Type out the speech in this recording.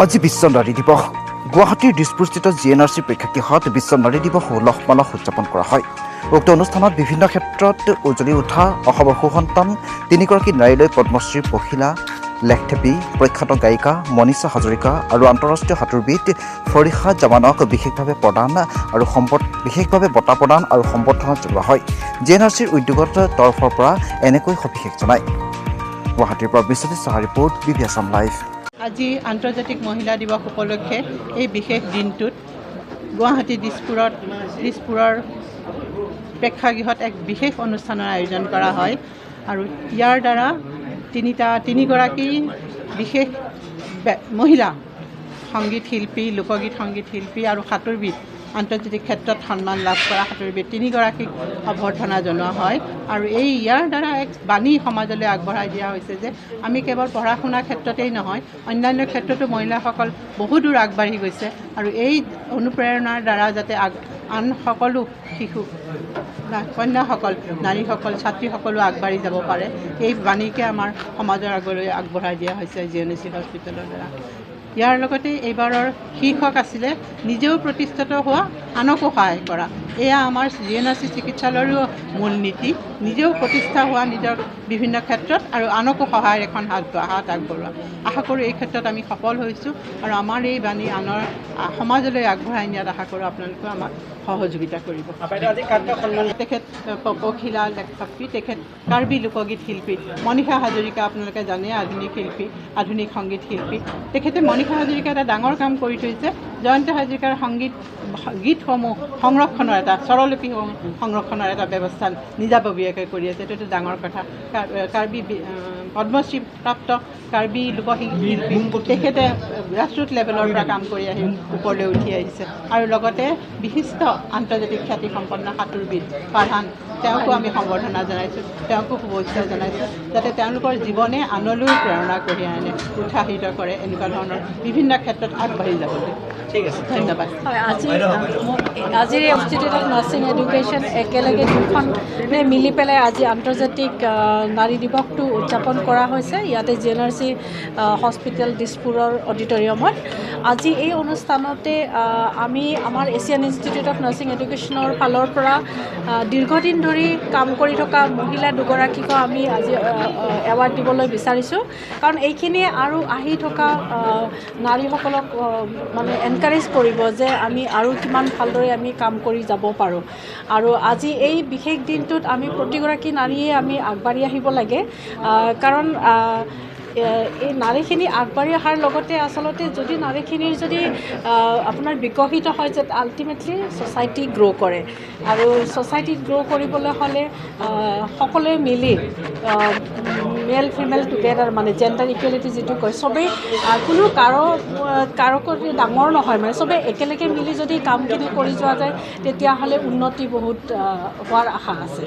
আজি বিশ্ব নাৰী দিৱস। গুৱাহাটীৰ দিছপুৰস্থিত GNRC প্ৰেক্ষাগৃহত বিশ্ব নাৰী দিৱস উলহ মালহ উদযাপন কৰা হয়। উক্ত অনুষ্ঠানত বিভিন্ন ক্ষেত্ৰত উজ্বলি উঠা অসমৰ সুসন্তান তিনিগৰাকী নাৰীলৈ পদ্মশ্ৰীৰ পখিলা লেখথেপী, প্ৰখ্যাত গায়িকা মনীষা হাজৰিকা আৰু আন্তঃৰাষ্ট্ৰীয় সাঁতোৰবিদ ফৰিহা জামানক বিশেষভাৱে বঁটা প্ৰদান আৰু সম্বৰ্ধনা জনোৱা হয়। GNRCৰ উদ্যোগৰ তৰফৰ পৰা এনেকৈ সবিশেষ জনায়। গুৱাহাটীৰ পৰা বিশ্বজিৎ সাহা ৰিপৰ্ট, বিবি আছাম লাইভ। আজি আন্তৰ্জাতিক মহিলা দিৱস উপলক্ষে এই বিশেষ দিনটোত গুৱাহাটী দিছপুৰৰ প্ৰেক্ষাগৃহত এক বিশেষ অনুষ্ঠানৰ আয়োজন কৰা হয় আৰু ইয়াৰ দ্বাৰা তিনিগৰাকী বিশেষ মহিলা সংগীত শিল্পী, লোকগীত সংগীত শিল্পী আৰু সাঁতোৰবিদ, আন্তৰ্জাতিক ক্ষেত্ৰত সন্মান লাভ কৰা সাঁতোৰবিদ তিনিগৰাকীক অভ্যৰ্থনা জনোৱা হয়। আৰু ইয়াৰ দ্বাৰা এক বাণী সমাজলৈ আগবঢ়াই দিয়া হৈছে যে আমি কেৱল পঢ়া শুনাৰ ক্ষেত্ৰতেই নহয়, অন্যান্য ক্ষেত্ৰতো মহিলাসকল বহু দূৰ আগবাঢ়ি গৈছে আৰু এই অনুপ্ৰেৰণাৰ দ্বাৰা যাতে আন সকলো শিশু, কন্যাসকল, নাৰীসকল, ছাত্ৰীসকলো আগবাঢ়ি যাব পাৰে, এই বাণীকে আমাৰ সমাজৰ আগলৈ আগবঢ়াই দিয়া হৈছে GNRC হস্পিটেলৰ দ্বাৰা। ইয়াৰ লগতে এইবাৰৰ শীৰ্ষক আছিলে নিজেও প্ৰতিষ্ঠিত হোৱা, আনকো সহায় কৰা। এয়া আমাৰ GNRC চিকিৎসালয়ৰো মূল নীতি, নিজেও প্ৰতিষ্ঠা হোৱা নিজৰ বিভিন্ন ক্ষেত্ৰত আৰু আনকো সহায়ৰ এখন হাত আগবঢ়োৱা। আশা কৰোঁ এই ক্ষেত্ৰত আমি সফল হৈছোঁ আৰু আমাৰ এই বাণী আনৰ সমাজলৈ আগবঢ়াই নিয়াত আশা কৰোঁ আপোনালোকে আমাক সহযোগিতা কৰিব। তেখেত পখিলা লেখথেপী, তেখেত কাৰ্বি লোকগীত শিল্পী। মনীষা হাজৰিকা আপোনালোকে জানে, আধুনিক শিল্পী, আধুনিক সংগীত শিল্পী। তেখেতে মনীষা হাজৰিকা এটা ডাঙৰ কাম কৰি থৈছে। জয়ন্ত হাজৰিকাৰ গীতসমূহ সংৰক্ষণৰ এটা স্বৰলিপি সংৰক্ষণৰ এটা ব্যৱস্থা নিজাববীয়াকৈ কৰি আছে। এইটো ডাঙৰ কথা। কাৰ্বি পদ্মশ্ৰী প্ৰাপ্ত কাৰ্বি লোকশিল্পী, তেখেতে গ্ৰাছৰুট লেভেলৰ পৰা কাম কৰি আহি ওপৰলৈ উঠি আহিছে। আৰু লগতে বিশিষ্ট আন্তৰ্জাতিক খ্যাতিসম্পন্ন সাঁতোৰবিদ ফাৰহান, তেওঁকো আমি সম্বৰ্ধনা জনাইছোঁ, তেওঁকো শুভেচ্ছা জনাইছোঁ, যাতে তেওঁলোকৰ জীৱনে আনলৈও প্ৰেৰণা কঢ়িয়াই আনে, উৎসাহিত কৰে এনেকুৱা ধৰণৰ বিভিন্ন ক্ষেত্ৰত আগবাঢ়ি যাবলৈ। ঠিক আছে, ধন্যবাদ। হয়, আজিৰ ইনষ্টিটিউট অফ নাৰ্ছিং এডুকেশ্যন একেলগে দুখনে মিলি পেলাই আজি আন্তৰ্জাতিক নাৰী দিৱসটো উদযাপন কৰা হৈছে ইয়াতে GNRC হস্পিটেল দিছপুৰৰ অডিটৰিয়ামত। আজি এই অনুষ্ঠানতে আমি আমাৰ এছিয়ান ইনষ্টিটিউট অফ নাৰ্ছিং এডুকেশ্যনৰ ফালৰ পৰা দীৰ্ঘদিন ধৰি কাম কৰি থকা মহিলা দুগৰাকীকো আমি আজি এৱাৰ্ড দিবলৈ বিচাৰিছোঁ, কাৰণ এইখিনিয়ে আৰু আহি থকা নাৰীসকলক মানে এনকাৰেজ কৰিব যে আমি আৰু কিমান ভালদৰে আমি কাম কৰি যাব পাৰোঁ। আৰু আজি এই বিশেষ দিনটোত আমি প্ৰতিগৰাকী নাৰীয়ে আমি আগবাঢ়ি আহিব লাগে, কাৰণ এই নাৰীখিনি আগবাঢ়ি অহাৰ লগতে আচলতে যদি নাৰীখিনিৰ যদি আপোনাৰ বিকশিত হয়, যে আল্টিমেটলি ছ'চাইটি গ্ৰ' কৰে। আৰু ছ'চাইটিত গ্ৰ' কৰিবলৈ হ'লে সকলোৱে মিলি মেল ফিমেল টুগেডাৰ, মানে জেণ্ডাৰ ইকুৱেলিটি যিটো কয়, চবেই কোনো কাৰোকৰি ডাঙৰ নহয়, মানে চবেই একেলগে মিলি যদি কামখিনি কৰি যোৱা যায় তেতিয়াহ'লে উন্নতি বহুত হোৱাৰ আশা আছে।